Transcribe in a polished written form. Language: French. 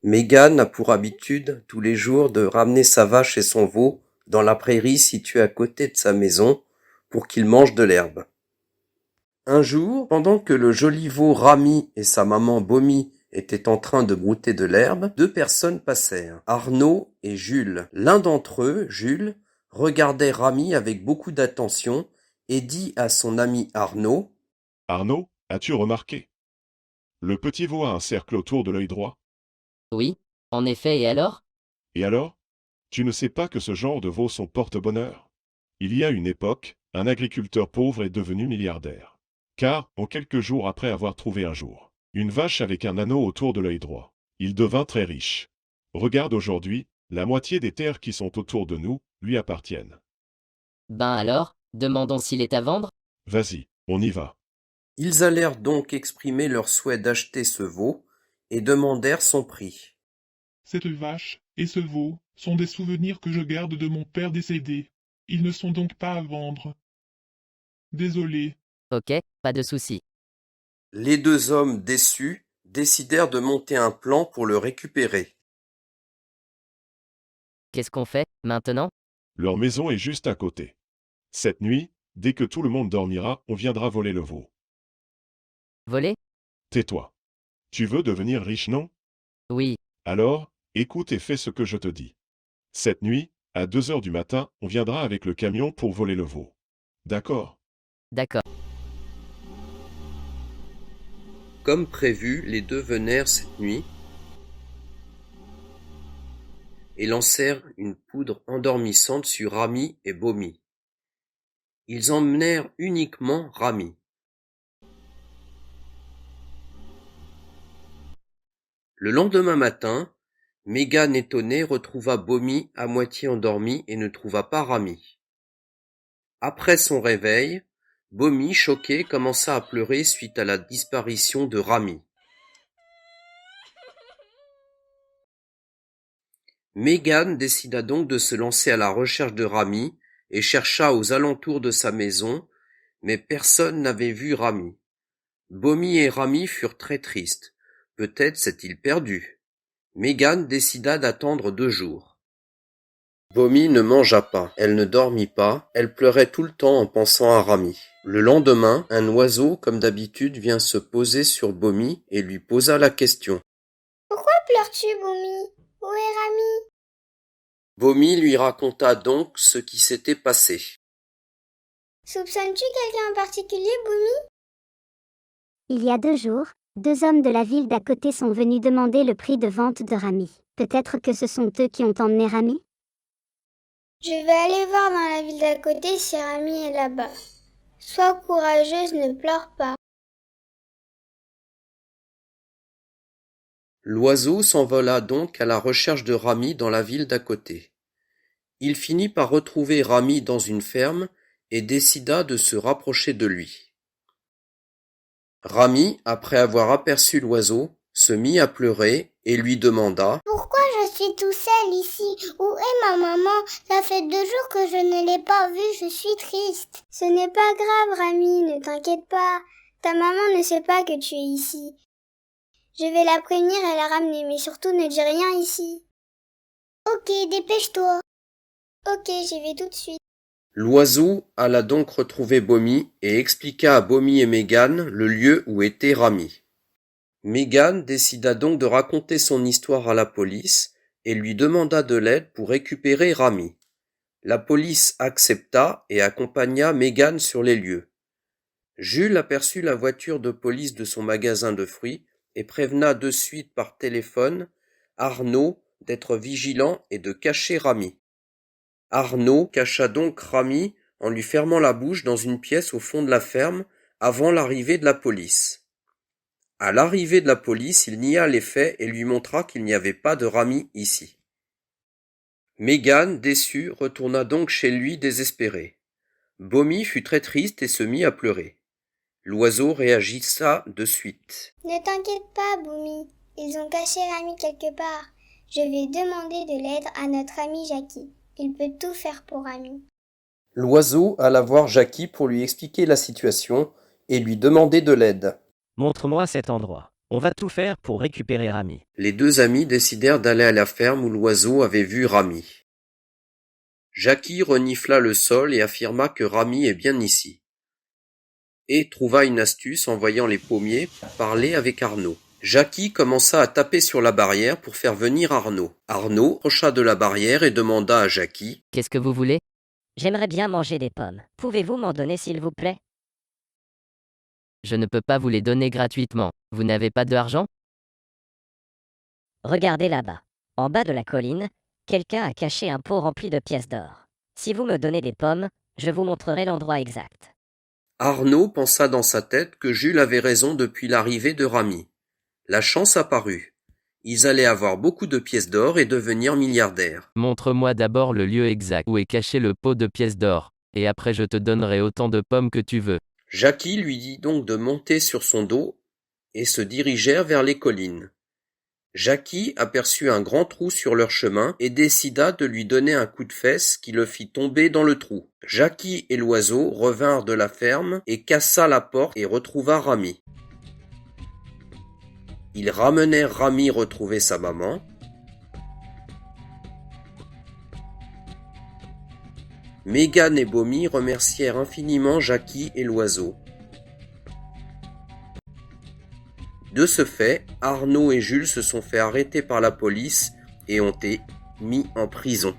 Mégane a pour habitude tous les jours de ramener sa vache et son veau dans la prairie située à côté de sa maison pour qu'ils mangent de l'herbe. Un jour, pendant que le joli veau Rami et sa maman Bomi étaient en train de brouter de l'herbe, deux personnes passèrent, Arnaud et Jules. L'un d'entre eux, Jules, regardait Rami avec beaucoup d'attention et dit à son ami Arnaud: Arnaud, as-tu remarqué? Le petit veau a un cercle autour de l'œil droit. Oui, en effet, et alors? Et alors? Tu ne sais pas que ce genre de veaux sont porte-bonheur? Il y a une époque, un agriculteur pauvre est devenu milliardaire. Car, en quelques jours après avoir trouvé un jour, une vache avec un anneau autour de l'œil droit, il devint très riche. Regarde aujourd'hui, la moitié des terres qui sont autour de nous, lui appartiennent. Ben alors, demandons s'il est à vendre? Vas-y, on y va. Ils allèrent donc exprimer leur souhait d'acheter ce veau et demandèrent son prix. Cette vache et ce veau sont des souvenirs que je garde de mon père décédé. Ils ne sont donc pas à vendre. Désolé. Ok, pas de souci. Les deux hommes déçus décidèrent de monter un plan pour le récupérer. Qu'est-ce qu'on fait, maintenant? Leur maison est juste à côté. Cette nuit, dès que tout le monde dormira, on viendra voler le veau. Voler? Tais-toi. Tu veux devenir riche, non? Oui, Alors, écoute et fais ce que je te dis. Cette nuit, à 2 heures du matin, on viendra avec le camion pour voler le veau. D'accord? d'accord. Comme prévu, les deux vinrent cette nuit et lancèrent une poudre endormissante sur Rami et Bomi. Ils emmenèrent uniquement Rami. Le lendemain matin, Mégane étonnée retrouva Bomi à moitié endormi et ne trouva pas Rami. Après son réveil, Bomi, choqué, commença à pleurer suite à la disparition de Rami. Mégane décida donc de se lancer à la recherche de Rami et chercha aux alentours de sa maison, mais personne n'avait vu Rami. Bomi et Rami furent très tristes. Peut-être s'est-il perdu. Mégane décida d'attendre 2 jours. Bomi ne mangea pas, elle ne dormit pas, elle pleurait tout le temps en pensant à Rami. Le lendemain, un oiseau, comme d'habitude, vient se poser sur Bomi et lui posa la question. Pourquoi pleures-tu, Bomi? Où est Rami? Bomi lui raconta donc ce qui s'était passé. Soupçonnes-tu quelqu'un en particulier, Bomi? Il y a 2 jours, 2 hommes de la ville d'à côté sont venus demander le prix de vente de Rami. Peut-être que ce sont eux qui ont emmené Rami? Je vais aller voir dans la ville d'à côté si Rami est là-bas. Sois courageuse, ne pleure pas. L'oiseau s'envola donc à la recherche de Rami dans la ville d'à côté. Il finit par retrouver Rami dans une ferme et décida de se rapprocher de lui. Rami, après avoir aperçu l'oiseau, se mit à pleurer et lui demanda: Pourquoi je suis tout seul ici? Où est ma maman? Ça fait 2 jours que je ne l'ai pas vue, je suis triste. Ce n'est pas grave, Rami, ne t'inquiète pas. Ta maman ne sait pas que tu es ici. Je vais la prévenir et la ramener, mais surtout ne dis rien ici. Ok, dépêche-toi. Ok, j'y vais tout de suite. L'oiseau alla donc retrouver Bomi et expliqua à Bomi et Mégane le lieu où était Rami. Mégane décida donc de raconter son histoire à la police et lui demanda de l'aide pour récupérer Rami. La police accepta et accompagna Mégane sur les lieux. Jules aperçut la voiture de police de son magasin de fruits et prévena de suite par téléphone Arnaud d'être vigilant et de cacher Rami. Arnaud cacha donc Rami en lui fermant la bouche dans une pièce au fond de la ferme avant l'arrivée de la police. À l'arrivée de la police, il nia les faits et lui montra qu'il n'y avait pas de Rami ici. Mégane, déçue, retourna donc chez lui désespérée. Bomi fut très triste et se mit à pleurer. L'oiseau réagissa de suite. Ne t'inquiète pas, Boumi. Ils ont caché Rami quelque part. Je vais demander de l'aide à notre ami Jackie. Il peut tout faire pour Rami. L'oiseau alla voir Jackie pour lui expliquer la situation et lui demander de l'aide. Montre-moi cet endroit. On va tout faire pour récupérer Rami. Les deux amis décidèrent d'aller à la ferme où l'oiseau avait vu Rami. Jackie renifla le sol et affirma que Rami est bien ici. Et trouva une astuce en voyant les pommiers parler avec Arnaud. Jackie commença à taper sur la barrière pour faire venir Arnaud. Arnaud approcha de la barrière et demanda à Jackie: Qu'est-ce que vous voulez? J'aimerais bien manger des pommes. Pouvez-vous m'en donner s'il vous plaît? Je ne peux pas vous les donner gratuitement. Vous n'avez pas d'argent? Regardez là-bas. En bas de la colline, quelqu'un a caché un pot rempli de pièces d'or. Si vous me donnez des pommes, je vous montrerai l'endroit exact. Arnaud pensa dans sa tête que Jules avait raison depuis l'arrivée de Rami. La chance apparut. Ils allaient avoir beaucoup de pièces d'or et devenir milliardaires. Montre-moi d'abord le lieu exact où est caché le pot de pièces d'or, et après je te donnerai autant de pommes que tu veux. Jackie lui dit donc de monter sur son dos et se dirigèrent vers les collines. Jackie aperçut un grand trou sur leur chemin et décida de lui donner un coup de fesse qui le fit tomber dans le trou. Jackie et l'oiseau revinrent de la ferme et cassa la porte et retrouva Rami. Ils ramenèrent Rami retrouver sa maman. Mégane et Bomi remercièrent infiniment Jackie et l'oiseau. De ce fait, Arnaud et Jules se sont fait arrêter par la police et ont été mis en prison.